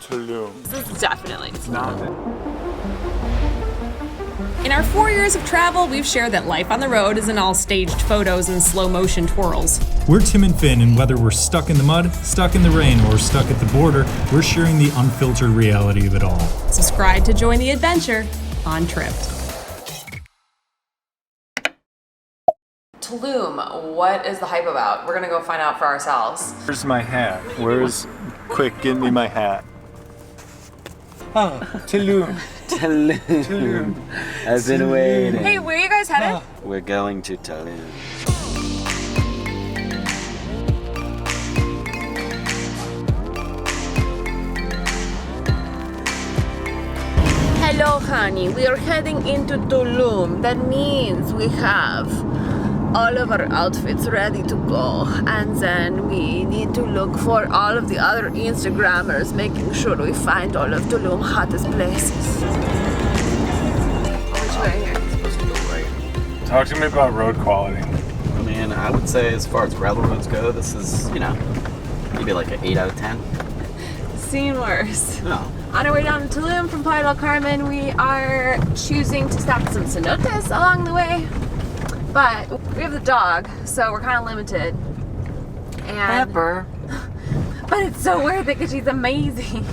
Tulum. This is definitely Tulum. In our 4 years of travel, we've shared that life on the road isn't all staged photos and slow motion twirls. We're Tim and Finn, and whether we're stuck in the mud, stuck in the rain, or stuck at the border, we're sharing the unfiltered reality of it all. Subscribe to join the adventure on Tripped. Tulum, what is the hype about? We're gonna go find out for ourselves. Where's my hat? Quick, give me my hat. Tulum. Tulum. I've been waiting. Hey, where are you guys headed? We're going to Tulum. Hello, honey. We are heading into Tulum. That means we have all of our outfits ready to go, and then we need to look for all of the other Instagrammers, making sure we find all of Tulum's hottest places. Which way here? Supposed to go right. Talk to me about road quality. I mean, I would say as far as gravel roads go, this is, you know, maybe like an 8 out of 10. Seen worse. No. On our way down to Tulum from Playa Del Carmen, we are choosing to stop at some cenotes along the way. But we have the dog, so we're kind of limited. And Pepper. But it's so worth it because she's amazing.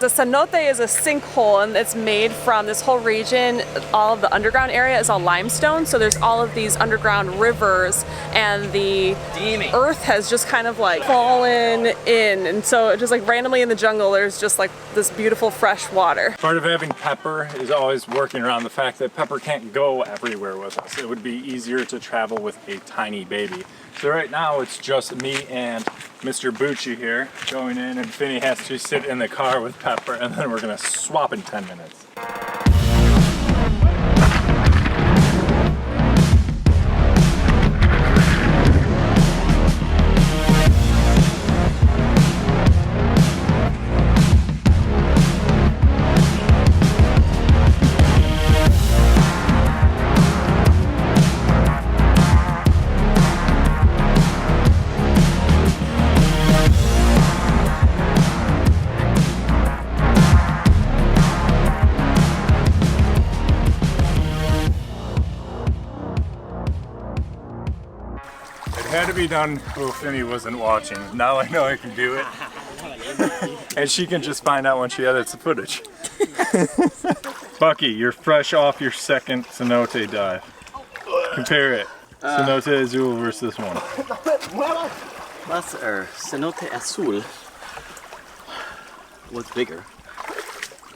The cenote is a sinkhole, and it's made from this whole region. All of the underground area is all limestone, so there's all of these underground rivers, and the earth has just kind of like fallen in, and so just like randomly in the jungle there's just like this beautiful fresh water. Part of having Pepper is always working around the fact that Pepper can't go everywhere with us. It would be easier to travel with a tiny baby. So right now it's just me and Mr. Bucci here going in, and Finny has to sit in the car with Pepper, and then we're gonna swap in 10 minutes. Had to be done while Finny wasn't watching. Now I know I can do it. And she can just find out when she edits the footage. Bucky, you're fresh off your second cenote dive. Compare it. Cenote Azul versus this one. That's our Cenote Azul was bigger.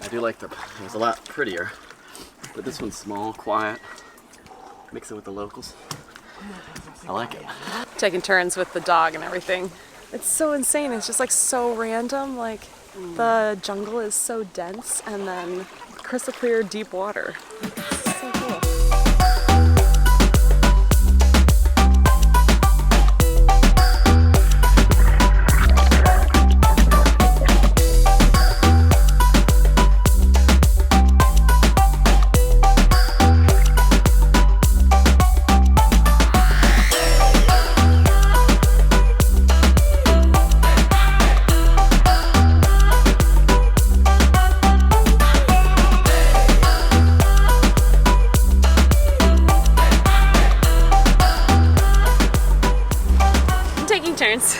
I do like it was a lot prettier. But this one's small, quiet. Mix it with the locals. I like it. Taking turns with the dog and everything. It's so insane. It's just like so random. Like the jungle is so dense, and then crystal clear deep water. It's so cool. Turns.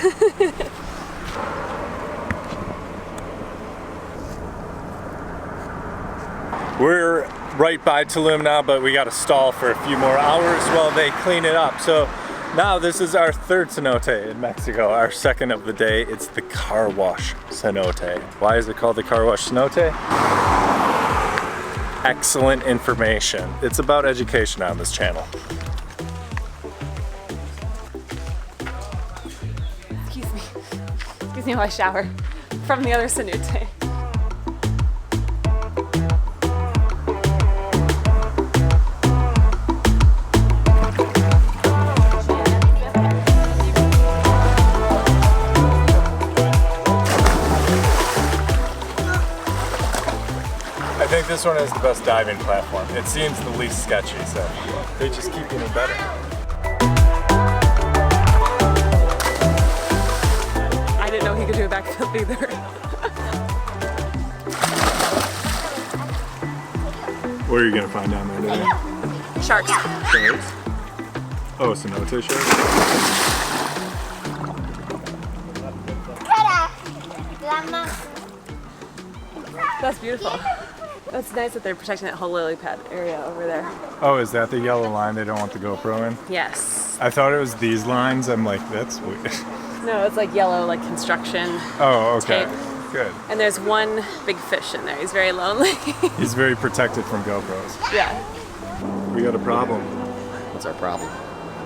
We're right by Tulum now, but we got to stall for a few more hours while they clean it up. So now this is our third cenote in Mexico, our second of the day. It's the Car Wash Cenote. Why is it called the Car Wash Cenote? Excellent information. It's about education on this channel. Excuse me while I shower from the other cenote. this one is the best diving platform. It seems the least sketchy, so they just keep getting better. I didn't know he could do a backflip either. What are you gonna find down there today? Sharks. Sharks? Oh, cenote sharks? That's beautiful. That's nice that they're protecting that whole lily pad area over there. Oh, is that the yellow line they don't want the GoPro in? Yes. I thought it was these lines. I'm like, that's weird. No, it's like yellow, like construction. Oh, okay. Tape. Good. And there's one big fish in there. He's very lonely. He's very protected from GoPros. Yeah. We got a problem. What's our problem?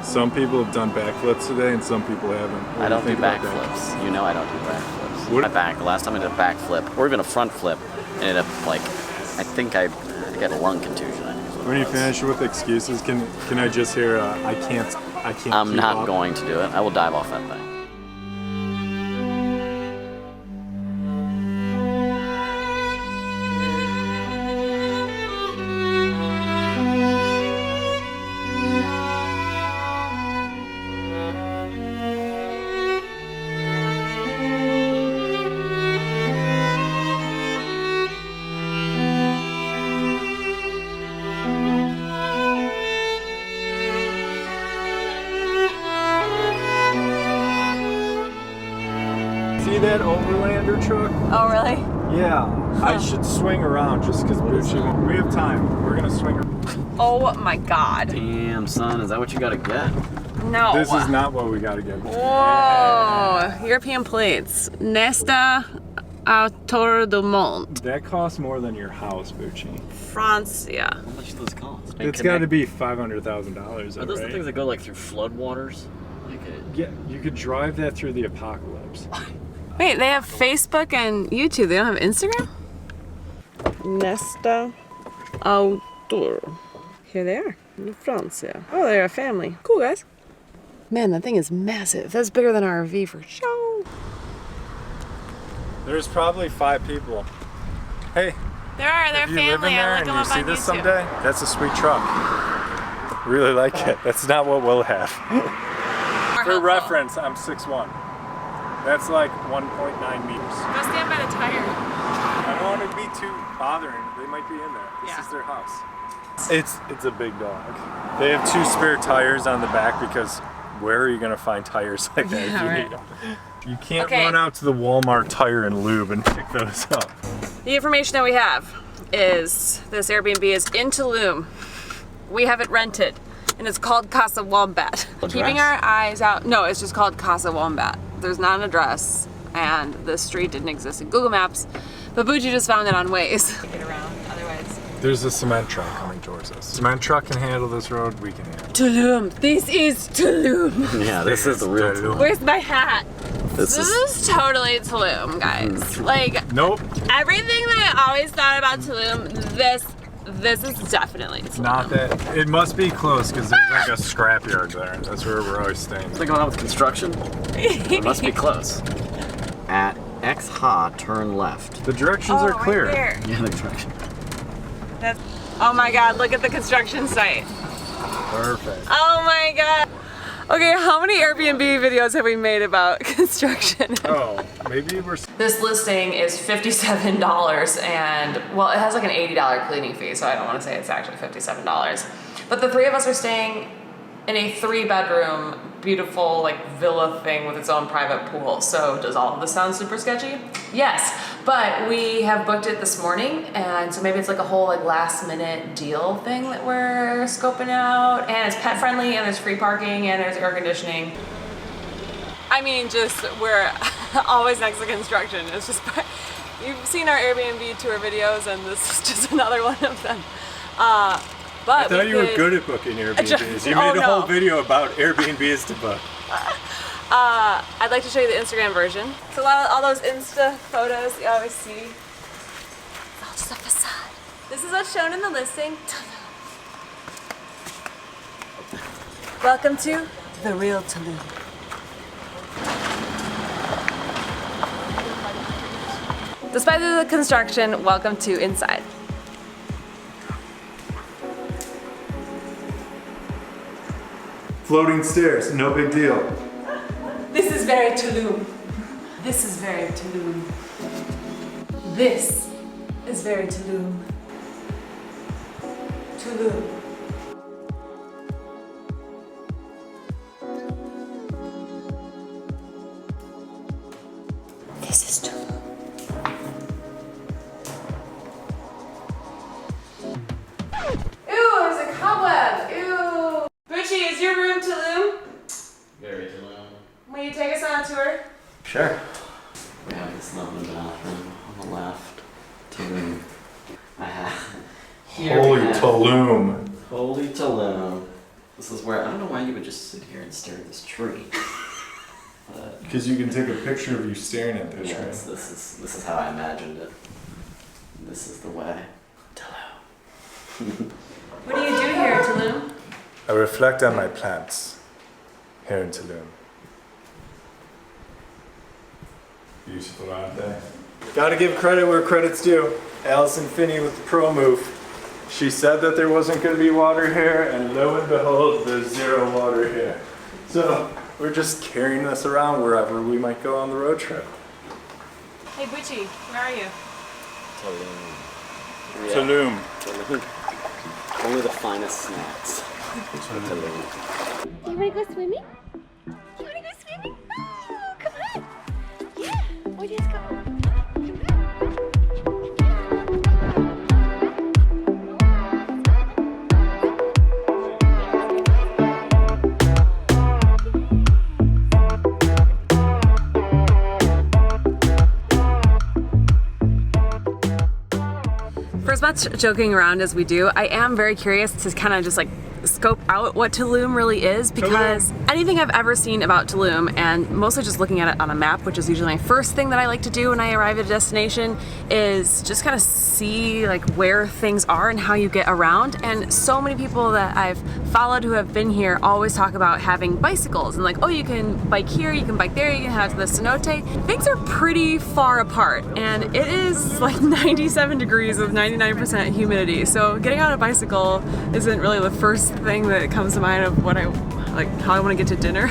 Some people have done backflips today and some people haven't. What I don't you do think about that? backflips. You know I don't do backflips. What- The last time I did a backflip, or even a front flip, ended up like, I think I got a lung contusion. I think is what When it you was. finish with excuses, can I just hear I can't I'm keep not up? going to do it. I will dive off that thing. See that overlander truck? Oh, really? Yeah. I should swing around just because Bucci won't. We have time. We're gonna swing around. Oh my God. Damn, son, is that what you gotta get? No. This is not what we gotta get. Whoa. European plates. Nesta Autor du Monde. That costs more than your house, Bucci. Francia. How much do those cost? It's got to be $500,000. Are those the right? things that go like through floodwaters? Like Yeah, you could drive that through the apocalypse. Wait, they have Facebook and YouTube. They don't have Instagram? Nesta Autor. Here they are. In Francia. Oh, they're a family. Cool, guys. Man, that thing is massive. That's bigger than our RV for sure. There's probably 5 people. Hey, There are. They're if you live in family. there I look and them you up see on this YouTube. someday, that's a sweet truck. Really like it. That's not what we'll have. Are For helpful. reference, I'm 6'1". That's like 1.9 meters. Go stand by the tire. I don't want to be too bothering. They might be in there. This Yeah. is their house. It's a big dog. They have 2 spare tires on the back because where are you gonna find tires like that if you right. need them? You can't Okay. run out to the Walmart tire and lube and pick those up. The information that we have is this Airbnb is in Tulum. We have it rented, and it's called Casa Wombat. Address? Keeping our eyes out. No, it's just called Casa Wombat. There's not an address, and the street didn't exist in Google Maps, but Bucci just found it on Waze. Get around, otherwise. There's a cement truck coming towards us. Cement truck can handle this road, we can handle it. Tulum. This is Tulum. Yeah, this is the real Tulum. Where's my hat? This This is totally Tulum, guys. Like, Nope, everything that I always thought about Tulum, this is definitely Tulum. not that. It must be close because there's like a scrapyard there. That's where we're always staying. What's going on with construction? It must be close. At Xunaan-Ha, turn left. The directions are clear. Right there. Yeah, the direction. That's, oh my God, look at the construction site. Perfect. Oh my God. Okay, how many Airbnb videos have we made about construction? Oh, maybe we're. This listing is $57 and, well, it has like an $80 cleaning fee, so I don't want to say it's actually $57. But the 3 of us are staying in a 3-bedroom, beautiful like villa thing with its own private pool. So does all of this sound super sketchy? Yes, but we have booked it this morning, and so maybe it's like a whole like last minute deal thing that we're scoping out, and it's pet friendly, and there's free parking, and there's air conditioning. I mean, just we're always next to construction. It's just, you've seen our Airbnb tour videos, and this is just another one of them. But I thought you were good at booking Airbnbs. You Oh, made a no. whole video about Airbnbs to book. I'd like to show you the Instagram version. So a lot of all those Insta photos you always see, it's all just a facade. This is what's shown in the listing. Welcome to the real Tulum. Despite the construction, welcome to inside. Floating stairs, no big deal. This is very Tulum. This is very Tulum. This is very Tulum. Tulum. This is Tulum. Ew, there's a cobweb. Ew. Bucci, is your room Tulum? Very Tulum. Will you take us on a tour? Sure. We have this lovely bathroom on the left. Tulum. Holy Tulum. Holy Tulum. This is where, I don't know why you would just sit here and stare at this tree. Because you can take a picture of you staring at this tree. Yes, this is how I imagined it. This is the way. Tulum. What do you do here, Tulum? I reflect on my plants here in Tulum. Beautiful, aren't they? Gotta give credit where credit's due. Allison Finney with the pro move. She said that there wasn't going to be water here, and lo and behold, there's zero water here. So we're just carrying this around wherever we might go on the road trip. Hey, Bucci, where are you? Tulum. Tulum. Only the finest snacks. Tulum. Do you want to go swimming? Do you want to go swimming? Oh, come on. Yeah. Oh, let's go. Come on. For as much joking around as we do, I am very curious to kind of just like scope out what Tulum really is, because anything I've ever seen about Tulum, and mostly just looking at it on a map, which is usually my first thing that I like to do when I arrive at a destination, is just kind of see like where things are and how you get around. And so many people that I've followed who have been here always talk about having bicycles and like, oh, you can bike here, you can bike there, you can head out to the cenote. Things are pretty far apart, and it is like 97 degrees with 99% humidity, so getting on a bicycle isn't really the first thing that comes to mind of what how I want to get to dinner.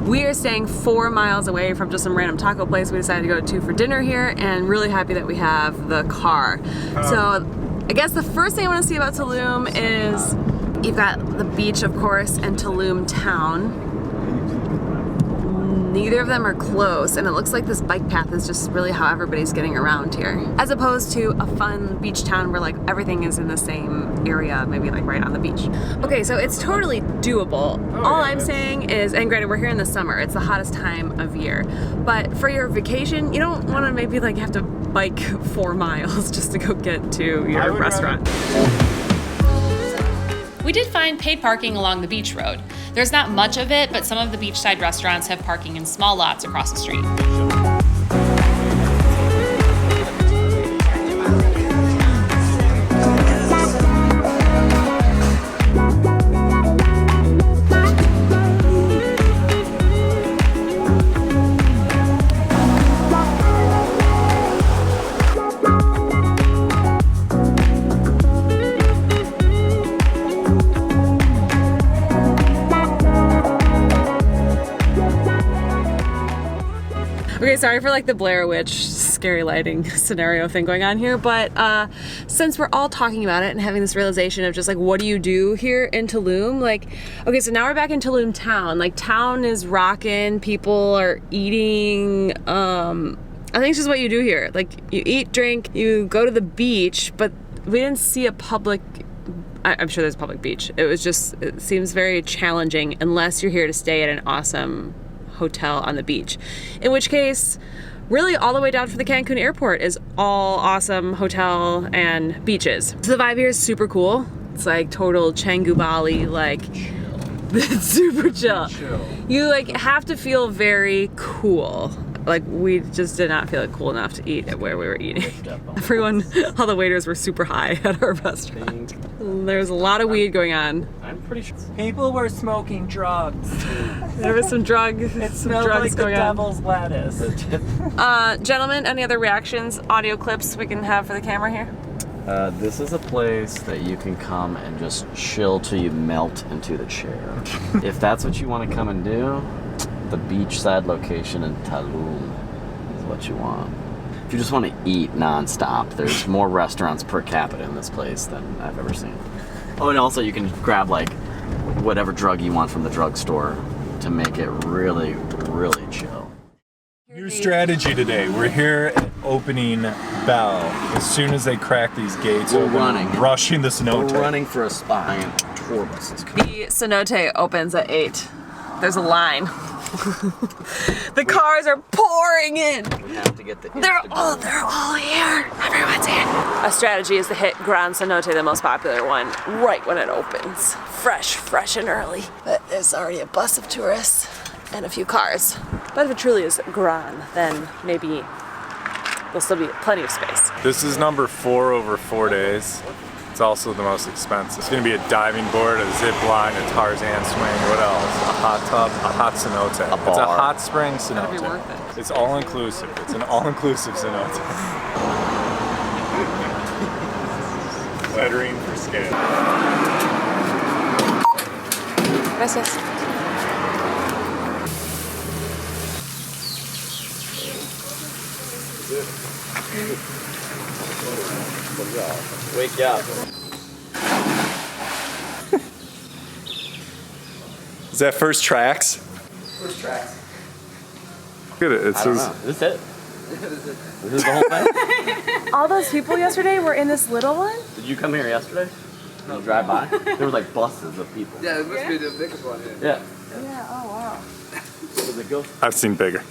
We are staying 4 miles away from just some random taco place we decided to go to for dinner here, and really happy that we have the car. So I guess the first thing I want to see about Tulum is you've got the beach, of course, and Tulum town. Neither of them are close, and it looks like this bike path is just really how everybody's getting around here, as opposed to a fun beach town where like everything is in the same area, maybe like right on the beach. Okay, so it's totally doable. All I'm saying is, and granted we're here in the summer, it's the hottest time of year, but for your vacation, you don't want to maybe like have to bike 4 miles just to go get to your restaurant. We did find paid parking along the beach road. There's not much of it, but some of the beachside restaurants have parking in small lots across the street. Okay, sorry for like the Blair Witch scary lighting scenario thing going on here, but since we're all talking about it and having this realization of just like what do you do here in Tulum, like, okay, so now we're back in Tulum town. Like, town is rocking, people are eating, I think it's just what you do here. Like, you eat, drink, you go to the beach, but we didn't see a public, I'm sure there's a public beach. It seems very challenging unless you're here to stay at an awesome hotel on the beach, in which case really all the way down from the Cancun airport is all awesome hotel and beaches. So the vibe here is super cool. It's like total Canggu Bali, like it's super chill. You like have to feel very cool. Like, we just did not feel like cool enough to eat at where we were eating. Everyone, all the waiters were super high at our restaurant. There's a lot of weed going on. I'm pretty sure. People were smoking drugs. There was some drugs like going the on. devil's lettuce. Gentlemen, any other reactions, audio clips we can have for the camera here? This is a place that you can come and just chill till you melt into the chair. If that's what you want to come and do, the beachside location in Tulum is what you want. If you just want to eat non-stop, there's more restaurants per capita in this place than I've ever seen. Oh, and also you can grab like whatever drug you want from the drugstore to make it really, really chill. New strategy today. We're here at opening bell. As soon as they crack these gates, We're open, running. Rushing the cenote. We're running for a spot. And tour buses coming. The cenote opens at 8. There's a line. The cars are pouring in. We have to get the They're Instagram. all here. Everyone's here. A strategy is to hit Gran Centoe, the most popular one, right when it opens. Fresh and early. But there's already a bus of tourists and a few cars. But if it truly is Gran, then maybe there'll still be plenty of space. This is number 4 over 4 days. It's also the most expensive. It's going to be a diving board, a zip line, a Tarzan swing. What else? A hot tub, a hot cenote. It's a bar. hot spring cenote. That'd be worth it. It's all inclusive. It's an all inclusive cenote. Lettering for skin. Gracias. Wake up. Is that first tracks? First tracks. Look at it. It I don't says. know. Is this it? This is the whole thing? All those people yesterday were in this little one? Did you come here yesterday? Did you drive by? There was like buses of people. Yeah, it must be the biggest one here. Yeah. Yeah, oh wow. Does it go? I've seen bigger.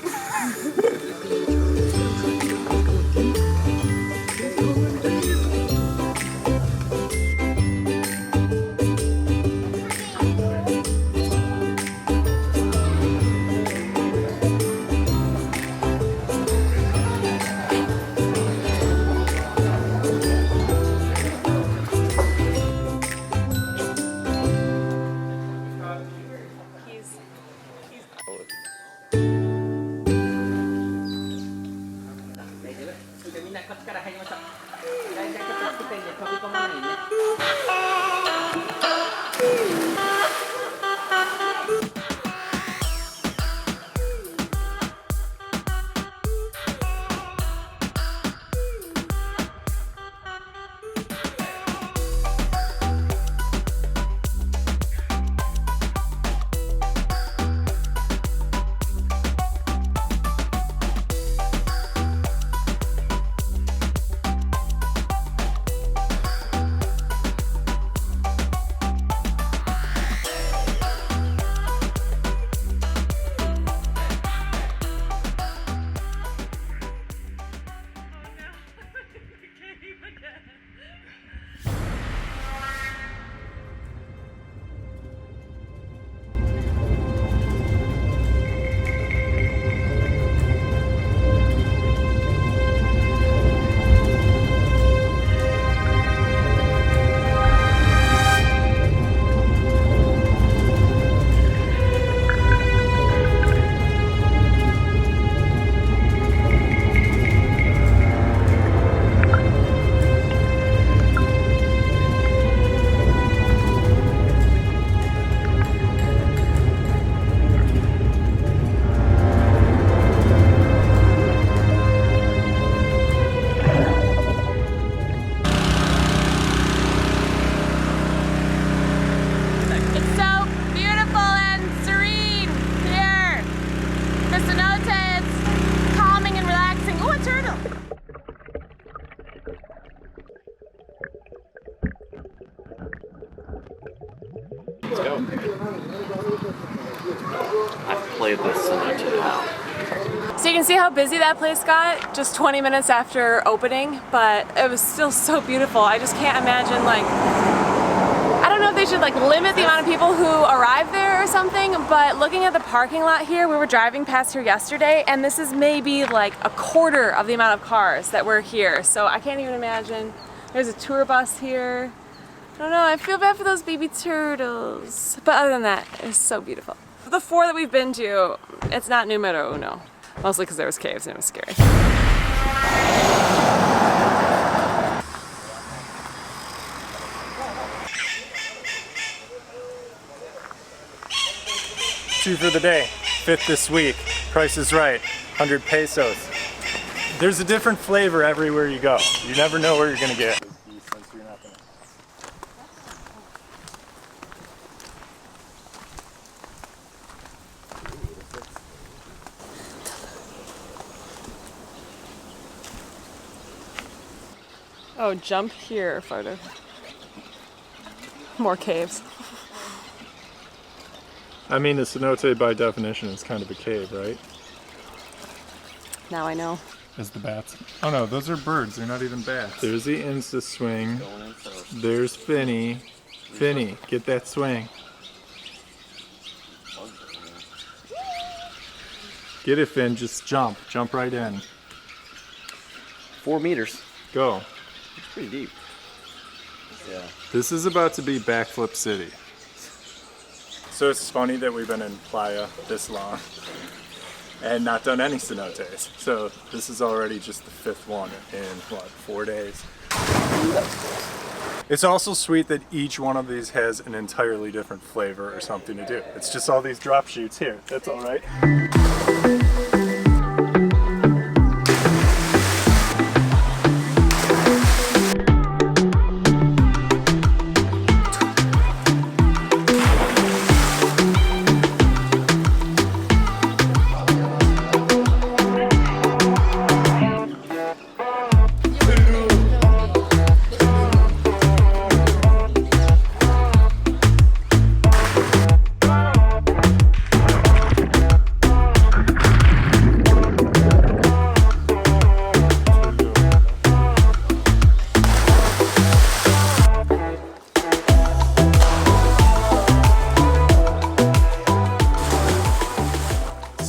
Let's go. I've played this cenote now. So you can see how busy that place got just 20 minutes after opening, but it was still so beautiful. I just can't imagine, like, I don't know if they should like limit the amount of people who arrive there or something, but looking at the parking lot here, we were driving past here yesterday, and this is maybe like a quarter of the amount of cars that were here. So I can't even imagine. There's a tour bus here. I don't know, I feel bad for those baby turtles. But other than that, it's so beautiful. The 4 that we've been to, it's not numero uno. Mostly because there was caves and it was scary. two for the day. Fifth this week. Price is right. 100 pesos. There's a different flavor everywhere you go. You never know where you're gonna get. Oh, jump here, photo. More caves. I mean, the cenote by definition is kind of a cave, right? Now I know. As the bats. Oh no, those are birds. They're not even bats. There's the Insta swing. There's Finny. Finny, get that swing. Get it, Finn. Just jump. Jump right in. 4 meters. Go. It's pretty deep. Yeah. This is about to be Backflip City. So it's funny that we've been in Playa this long and not done any cenotes. So this is already just the 5th one in, what, 4 days? It's also sweet that each one of these has an entirely different flavor or something to do. It's just all these drop shoots here. That's all right.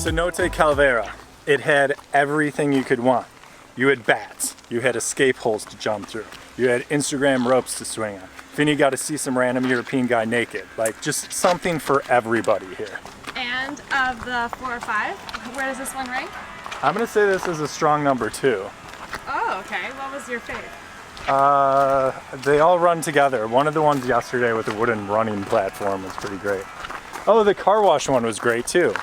Cenote Calavera. It had everything you could want. You had bats, you had escape holes to jump through, you had Instagram ropes to swing on. Finny got to see some random European guy naked. Like, just something for everybody here. And of the 4 or 5, where does this one rank? I'm gonna say this is a strong number 2. Oh, okay. What was your favorite? They all run together. One of the ones yesterday with the wooden running platform was pretty great. Oh, the car wash one was great too.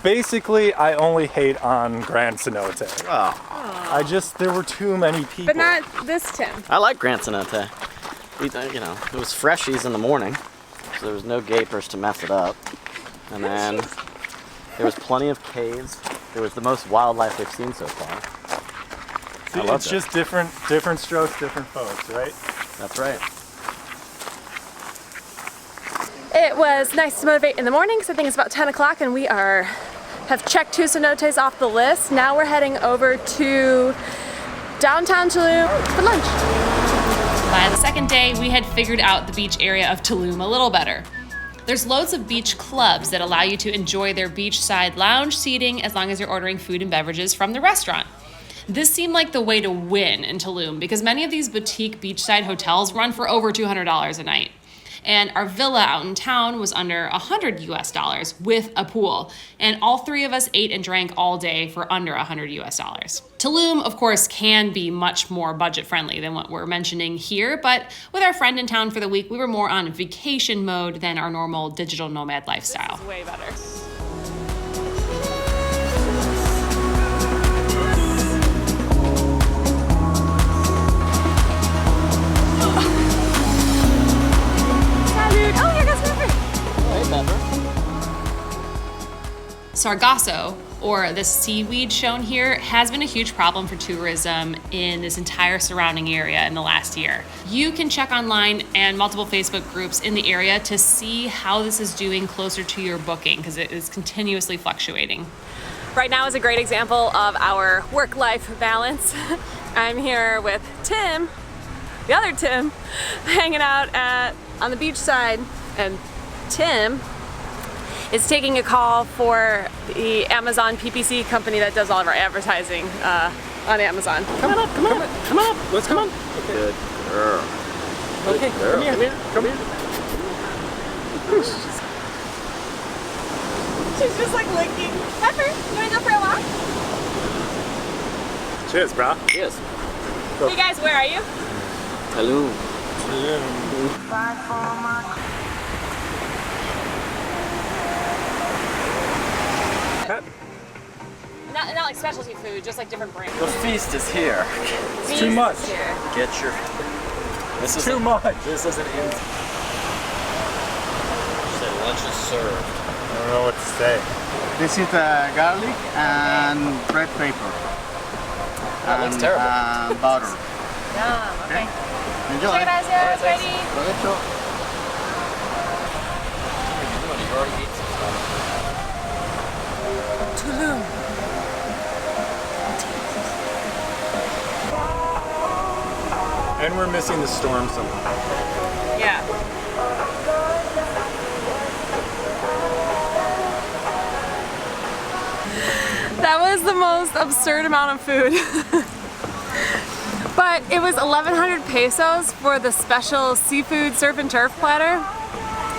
Basically, I only hate on Gran Centoe. Oh. There were too many people. But not this Tim. I like Gran Centoe. You know, it was freshies in the morning, so there was no gapers to mess it up. And then there was plenty of caves. It was the most wildlife we've seen so far. See, it's just different strokes, different folks, right? That's right. It was nice to motivate in the morning, so I think it's about 10 o'clock and we have checked 2 cenotes off the list. Now we're heading over to downtown Tulum for lunch. By the second day, we had figured out the beach area of Tulum a little better. There's loads of beach clubs that allow you to enjoy their beachside lounge seating as long as you're ordering food and beverages from the restaurant. This seemed like the way to win in Tulum because many of these boutique beachside hotels run for over $200 a night. And our villa out in town was under $100 US with a pool. And all 3 of us ate and drank all day for under $100 US. Tulum, of course, can be much more budget friendly than what we're mentioning here, but with our friend in town for the week, we were more on vacation mode than our normal digital nomad lifestyle. This is way better. Sargasso, or the seaweed shown here, has been a huge problem for tourism in this entire surrounding area in the last year. You can check online and multiple Facebook groups in the area to see how this is doing closer to your booking because it is continuously fluctuating. Right now is a great example of our work-life balance. I'm here with Tim, the other Tim, hanging out on the beach side, and Tim is taking a call for the Amazon PPC company that does all of our advertising on Amazon. Come on up. Let's come on. Good girl. Okay, come here. She's just like licking. Pepper, you wanna go for a walk? Cheers, bro. Yes. Hey guys, where are you? Tulum. specialty food, just like different brands. The feast is here. It's too much. Get your. This is Too much. This is an in. Said lunch is served. I don't know what to say. This is garlic and red pepper. That looks terrible. And butter. Yum, okay. Enjoy. Muchas gracias, ready? Provecho. You already ate some stuff. Tulum. And we're missing the storm somehow. Yeah. That was the most absurd amount of food. But it was 1,100 pesos for the special seafood surf and turf platter.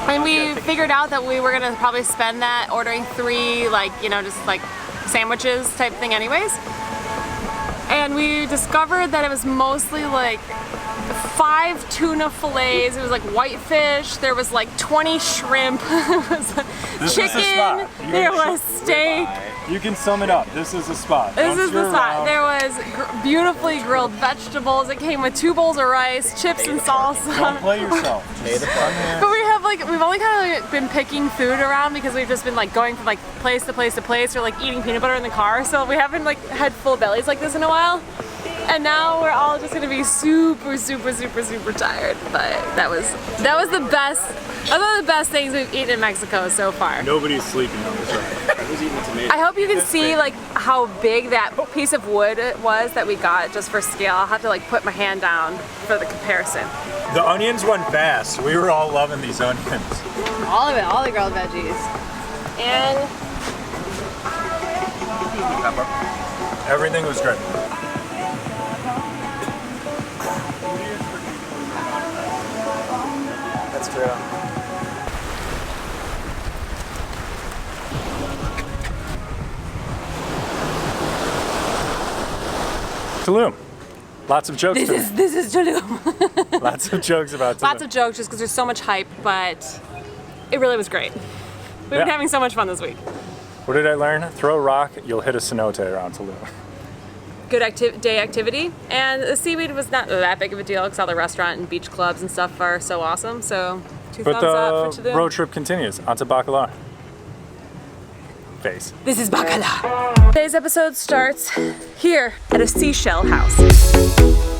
And we figured out that we were gonna probably spend that ordering 3, like, you know, just like sandwiches type thing anyways. And we discovered that it was mostly like 5 tuna fillets, it was like whitefish, there was like 20 shrimp, it was This chicken, is the spot. there was steak. You can sum it up. This is the spot. This Once is the you're spot. around- There was beautifully grilled vegetables. It came with 2 bowls of rice, chips and Don't salsa. play yourself. Just come here. But we have like, we've only kind of been picking food around because we've just been like going from like place to place to place or like eating peanut butter in the car. So we haven't like had full bellies like this in a while. And now we're all just gonna be super, super, super, super tired. But that was the best. That's one of the best things we've eaten in Mexico so far. Nobody's sleeping on this ride. Who's eating the tomato? I hope you can see like how big that piece of wood was that we got just for scale. I'll have to like put my hand down for the comparison. The onions went fast. We were all loving these onions. All of it, all the grilled veggies. And Everything was great. That's true. Tulum. Lots of jokes. this is Tulum. Lots of jokes about Tulum. Lots of jokes just because there's so much hype, but it really was great. We've been Yeah. having so much fun this week. What did I learn? Throw a rock, you'll hit a cenote around Tulum. Good day activity, and the seaweed was not that big of a deal because all the restaurant and beach clubs and stuff are so awesome. So 2 But thumbs up for the Tulum. road trip continues. Onto Bacalar. Face. This is Bacala. Today's episode starts here at a seashell house.